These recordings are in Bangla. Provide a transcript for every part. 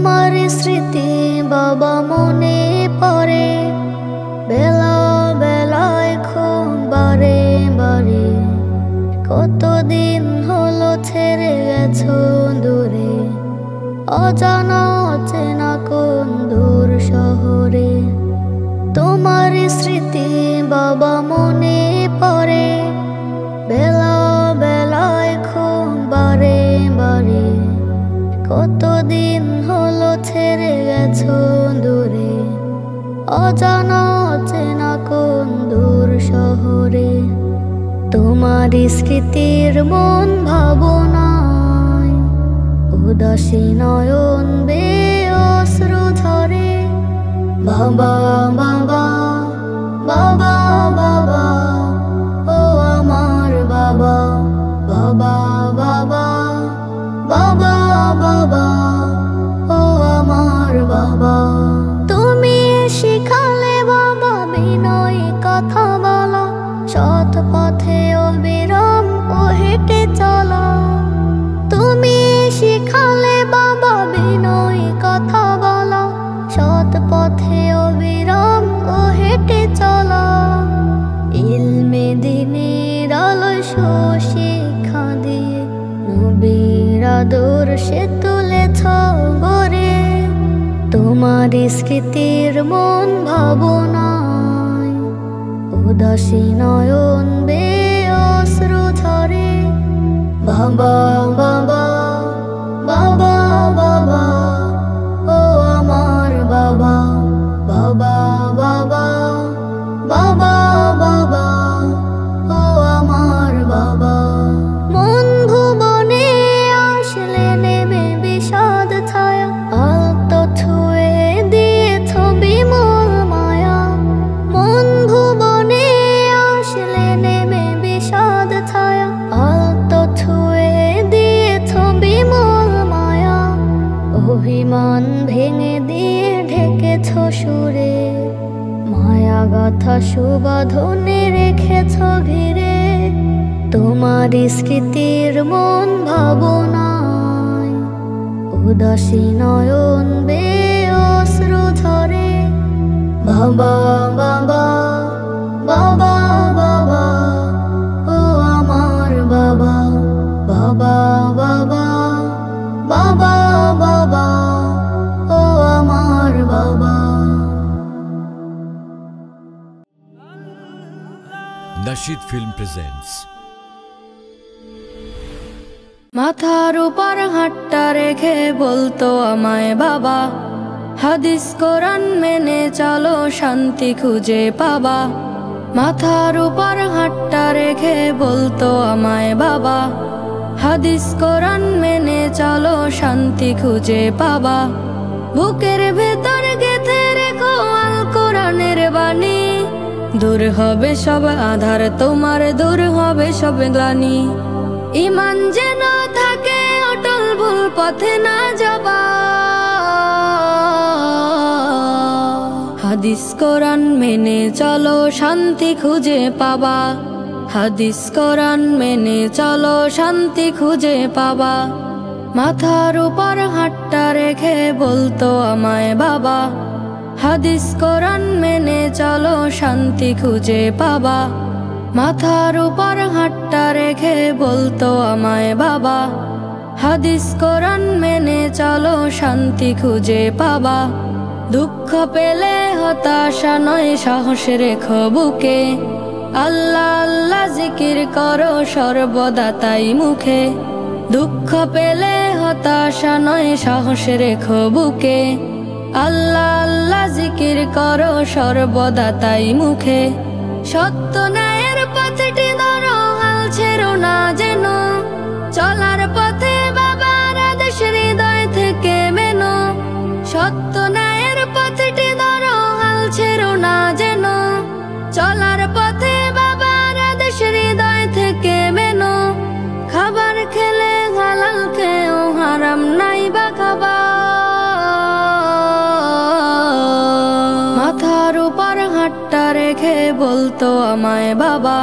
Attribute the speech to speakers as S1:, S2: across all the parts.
S1: তোমার স্মৃতি বাবা মনে পড়ে, বেলা বেলায় খুব বারে বারে। কতদিন হলো ছেড়ে গেছো দূরে, অজানা অচেনা কোন দূর শহরে। তোমার স্মৃতি বাবা মনে পড়ে, বেলা বেলায় খুব বারে বারে। কতদিন হলো ছেড়ে গেছো দূরে, অজানা অচেনা কোন দূর শহরে। তোমার স্মৃতির মন ভাবনায় উদাসী নয়ন বেয়ে অশ্রু ঝরে। বাবা বাবা বাবা বাবা, ও আমার বাবা। বাবা বাবা বাবা বাবা, ও আমার বাবা। তুমি শিখালে বাবা বিনয় কথা বলা, সৎ পথে অবিরাম ও হেঁটে চলা। তুমি শিখালে বাবা বিনয় কথা বলা, সৎ পথে অবিরাম ও হেঁটে চলা। ইলমে দিনের আলোয় শিক্ষা দিয়ে নবীর আদর্শে তুলেছ গড়ে। তোমার স্মৃতির মন ভাবনায় উদাসী নয়ন বেয়ে অশ্রু ঝরে। বাবা বাবা বাবা বাবা, ও আমার বাবা। বাবা বাবা বাবা বাবা, ও আমার বাবা। মন ভুবনে আসলে নেমে বিষাদ ছায়া, আলতো ছুঁয়ে দিয়েছ বিমল মায়া। মন ভুবনে আসলে নেমে বিষাদ ছায়া, আলতো ছুঁয়ে দিয়েছ বিমল মায়া। অভিমান ভেঙে দিয়ে ঢেকেছ সুরে, মায়া গাথা সুবাঁধনে রেখেছ ঘিরে। তোমার স্মৃতির মন ভাবনায় উদাসী নয়ন বেয়ে অশ্রু ঝরে। বাবা বাবা বাবা বাবা, ও আমার বাবা। বাবা বাবা বাবা বাবা, ও আমার বাবা।
S2: Nasheed Film presents
S3: মাথার উপর হাতটা রেখে বলতো আমায় বাবা, হাদিস কোরআন মেনে চলো শান্তি খুঁজে পাবা। মাথার উপর হাতটা রেখে বলতো আমায় বাবা, হাদিস কোরআন মেনে চলো শান্তি খুঁজে পাবা। বুকের ভেতর গেঁথে রেখো আল কোরআনের বাণী, দূর হবে সব আধার তোমার, দূর হবে সব গ্লানি। ইমান যেন থাকে অটল, ভুল পথে না যাবা। হাদিস কোরআন মেনে চলো শান্তি খুঁজে পাবা। হাদিস কোরআন মেনে চলো শান্তি খুঁজে পাবা। মাথার উপর হাতটা রেখে বলতো আমায় বাবা, হাদিস কোরআন মেনে চলো শান্তি খুঁজে পাবা। মাথার উপর হাতটা রেখে বলতো আমায় বাবা, হাদিস কোরআন মেনে চলো শান্তি খুঁজে পাবা। দুঃখ পেলে হতাশা নয়, সাহস রেখো বুকে। আল্লাহ আল্লাহ জিকির করো সর্বদা তাই মুখে। দুঃখ পেলে হতাশা নয়, সাহস রেখো বুকে। আল্লাহ আল্লাহ জিকির করো সর্বদা তাই মুখে। সত্য ন্যায়ের পথটি ধরো, হাল ছেড়ো না যেন। চলার পথে বাবার আদেশ হৃদয় থেকে মেনো। সত্য ন্যায়ের পথটি ধরো, হাল ছেড়ো না যেন। চলার পথে বাবার আদেশ হৃদয় থেকে মেনো। খাবার খেলে হালাল খেও, হারাম নাই বা খাবা। মাথার উপর হাতটা রেখে বলতো আমায় বাবা,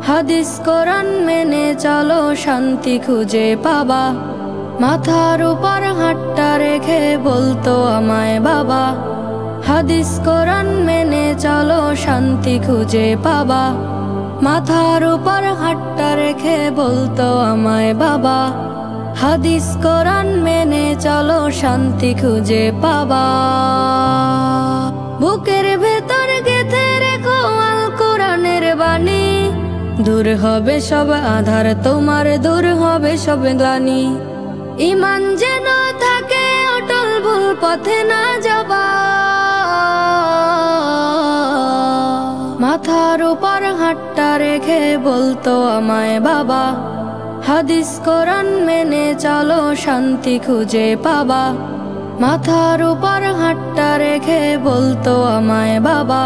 S3: হাদিস কোরআন মেনে চলো শান্তি খুঁজে পাবা। মাথার উপর হাতটা রেখে বলতো আমায় বাবা, হাদিস কোরআন মেনে চলো শান্তি খুঁজে পাবা। মাথার উপর হাতটা রেখে বলতো আমায় বাবা, হাদিস কোরআন মেনে চলো শান্তি খুঁজে পাবা। বুকের ভেতর গেঁথে রেখো আল কোরআনের বাণী, দূর হবে সব আধার তোমার, দূর হবে সব গ্লানি। ঈমান যেন থাকে অটল, ভুল পথে না যাবা। মাথার উপর হাতটা রেখে বলতো আমায় বাবা, হাদিস কোরআন মেনে চলো শান্তি খুঁজে পাবা। মাথার উপর হাতটা রেখে বলতো আমায় বাবা,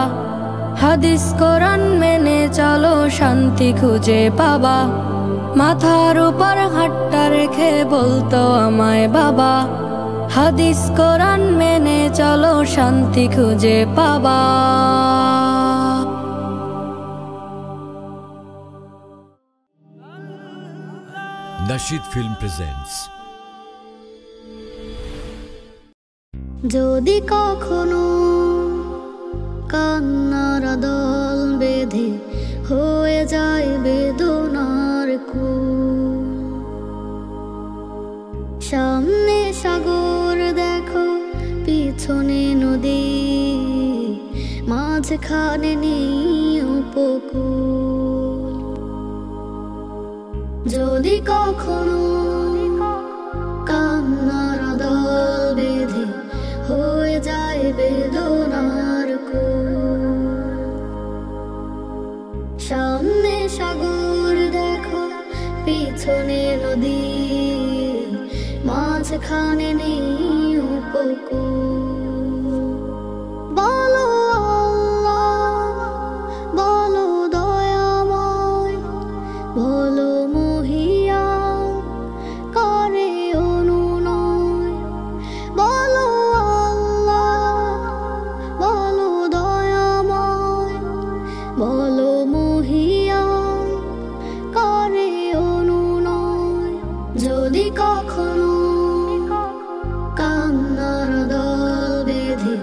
S3: হাদিস কোরআন মেনে চলো শান্তি খুঁজে পাবা। মাথার উপর হাতটা রেখে বলতো আমায় বাবা, হাদিস কোরআন মেনে চলো শান্তি খুঁজে পাবা।
S2: Nasheed Film presents
S1: যদি কখনো কান্নার দল বেঁধে হয়ে যায় বেদনার কুল, সামনে সাগর দেখো পিছনে নদী, মাঝখানে নেই উপকূল। যদি কখনো কান্নার দল বেঁধে হয়ে যায় বেদনার কুল, সামনে সাগর দেখো পিছনে নদী, মাঝখানে নেই উপকূল। বলো আল্লাহ, বলো দয়াময়, বলো মহিয়ান, করে অনুনয়। বলো আল্লাহ, বলো দয়াময়, বলো মহিয়ান, করে অনুনয়। যদি কখনো কান্নার দল বেঁধে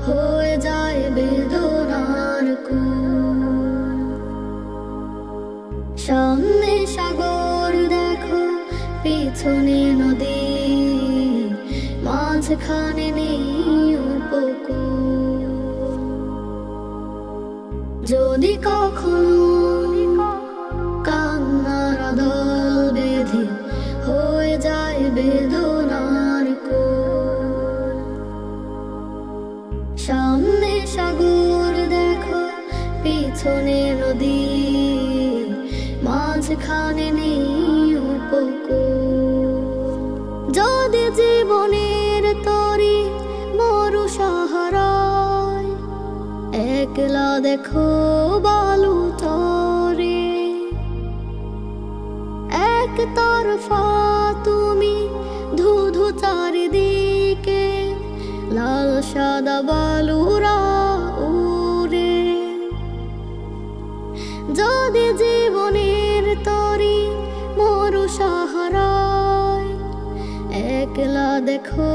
S1: হয়ে যায় বেদনার কুল, সামনে সাগর দেখো পিছনে নদী, মাঝখানে নেই উপকূল। যদি কখনো কান্নার দল বেঁধে হয়ে যায় বেদনার কুল, সামনে সাগর দেখো পিছনে নদী, মাঝখানে নেই উপকূল। যদি জীবনের তরি মরু সাহারায়, একলা দেখো বালু চরে, এক তরফা তুমি ধুধু চারিদিকে, লাল সাদা বালুরা উড়ে। যদি জীবনের তরি মরু সাহারায়, একলা দেখো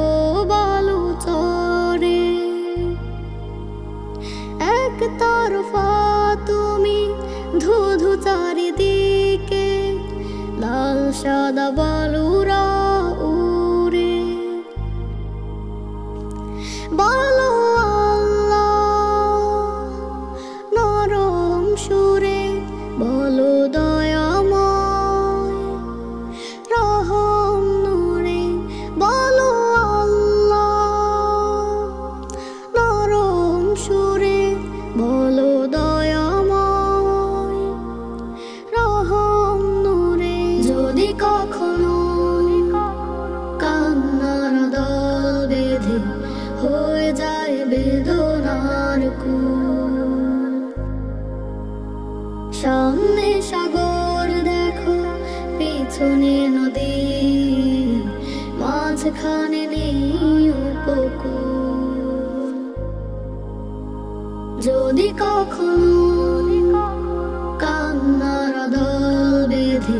S1: বালু চরে, এক তরফা তুমি ধুধু চারিদিকে, লাল সাদা বালুরা উড়ে। বলো আল্লাহ নরম সুরে, বলো দয়াময় রহম নূরে। বলো আল্লাহ নরম সুরে, বলো দয়াময় রহম নূরে। যদি কখনো কান্নার দল বেঁধে হয়ে যায় বেদনার কুল, সামনে সাগর দেখো পিছনে নদী, মাঝখানে নেই উপকূল। যদি কখনো কান্নার দল বেঁধে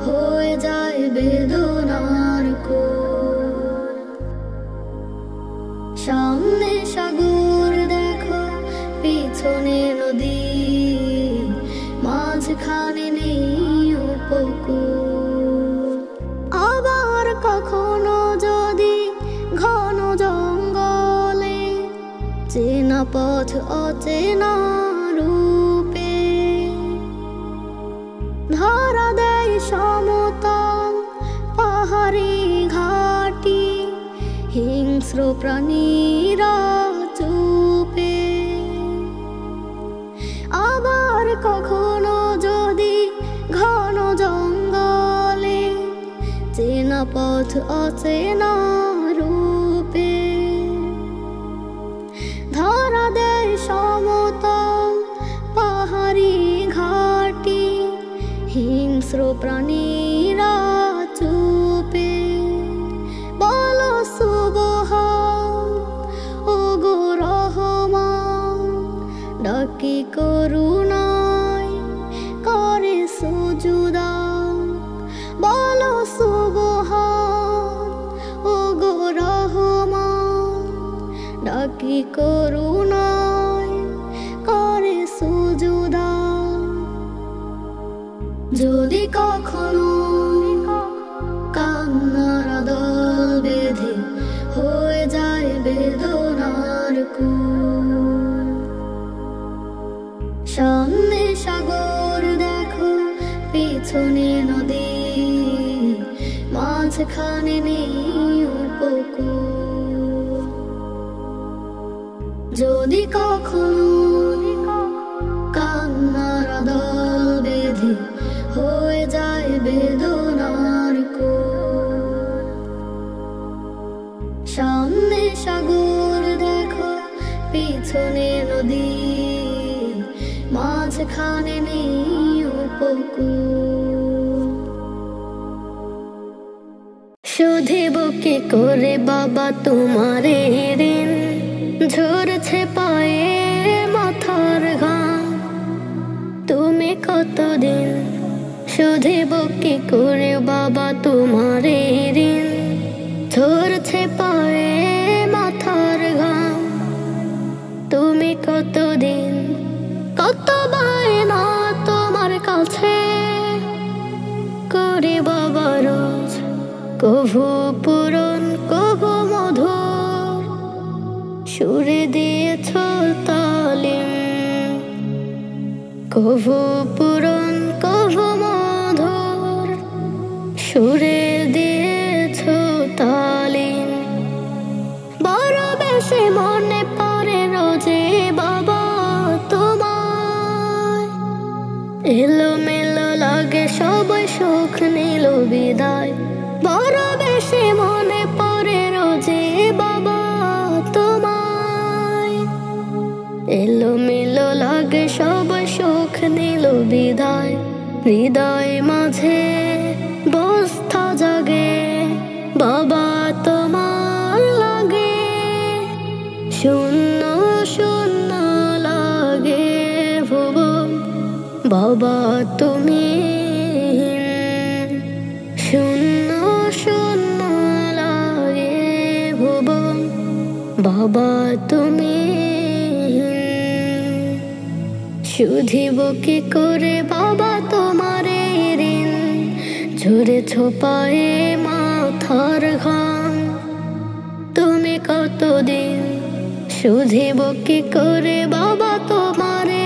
S1: হয়ে যায় বেদনার কুল, সামনে সাগর দেখো পিছনে নদী, মাঝখানে নেই উপকূল। আবার কখনো যদি ঘন জঙ্গলে চেনা পথ অচেনা রূপে ধরা দেয় সমতল পাহাড়ি ঘাটি, হিংস্র প্রাণীরা চুপে। আবার কখনো যদি ঘন জঙ্গলে চেনা পথ অচেনা রূপে ধরা দেয় সমতল পাহাড়ি ঘাটি, হিংস্র প্রাণীরা চুপে। বলো সুবহান ওগো রহমান, ডাকি করুণায় করে সুজুদা। বলো সুবহান ওগো রহমান, ডাকি করুণায় করে সুজুদা। যদি কখনো কান্নার দল বেঁধে হয়ে যায় বেদনার কূল, সামনে সাগর দেখো পিছনে নদী, মাঝখানে নেই উপকূল। যদি কখনো কান্নার দল বেঁধে হয়ে যায় বেদনার কূল, সামনে সাগর দেখো পিছনে নদী, মাঝখানে নেই উপকূল। শুধিব কি করে বাবা তোমারে ঋণ, ঝরছে পায়ে মাথার ঘাম, তুমি কতদিন। শুধিব কি করে বাবা তোমারে ঋণ, ঝরছে পায়ে মাথার ঘাম, তুমি কতদিন। কত বায়না তোমার কাছে করে বাবা রোজ, কভু পূরণ কভু মধুর সুরে দিয়েছ তালিম। কভু পূরণ কভু মধুর সুরে দিয়েছ তালিম। বড় বেশি মনে পড়ে রোজে বাবা তোমায়, এলো মেলো লাগে সবাই সুখ নিল বিদায়। বড় বেশি মনে পড়ে রোজে বাবা তোমায়, এলো মেলো লাগে সবাই সুখ নিল বিদায়। হৃদয় মাঝে বস্থা জাগে বাবা তোমার লাগে, শূন্য শূন্য লাগে ভুবন বাবা তুমি। শূন্য শূন্য লাগে ভুবন বাবা তুমি। শুধিব কি করে বাবা তোমারে ঋণ, ঝরেছ পায়ে মাথার ঘাম, তুমি কতদিন। শুধিব কি করে বাবা তোমারে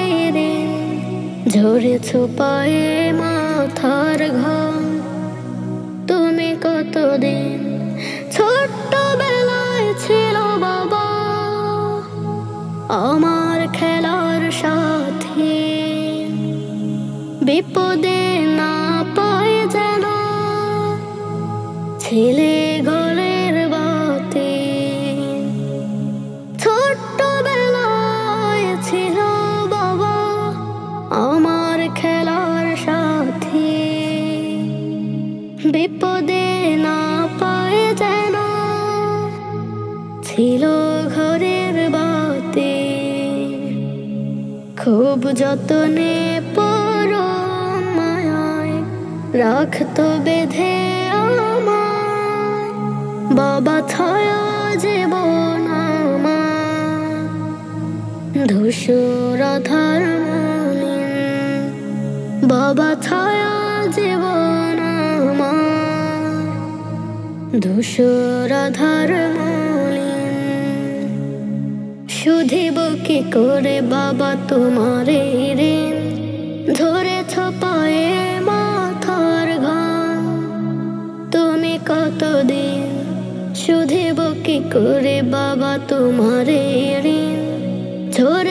S1: ঋণ, ঝরেছ পায়ে মাথার ঘাম, তুমি কতদিন। ছোট্ট বেলায় ছিল বাবা আমার খেলার সাথী, বিপদে না পায় যেন ছেলে ঘরের বাতি। ছোট্ট বেলায় ছিল বাবা আমার খেলার সাথী, বিপদে না পায় যেন ছিল ঘরের বাতি। খুব যতনে পরম মায়ায় রাখতো বেঁধে আমায়, বাবা ছায়া জীবন ধূসর আধার মলিন বাবা ছায়া জীবন আমার, ধূসর আধার মলিন। শুধিব কি করে বাবা তোমার ঋণ, ধরেছ পায়ে মাথার ঘাম তুমি কতদিন। শুধিব কি করে বাবা তোমার ঋণ, ধরে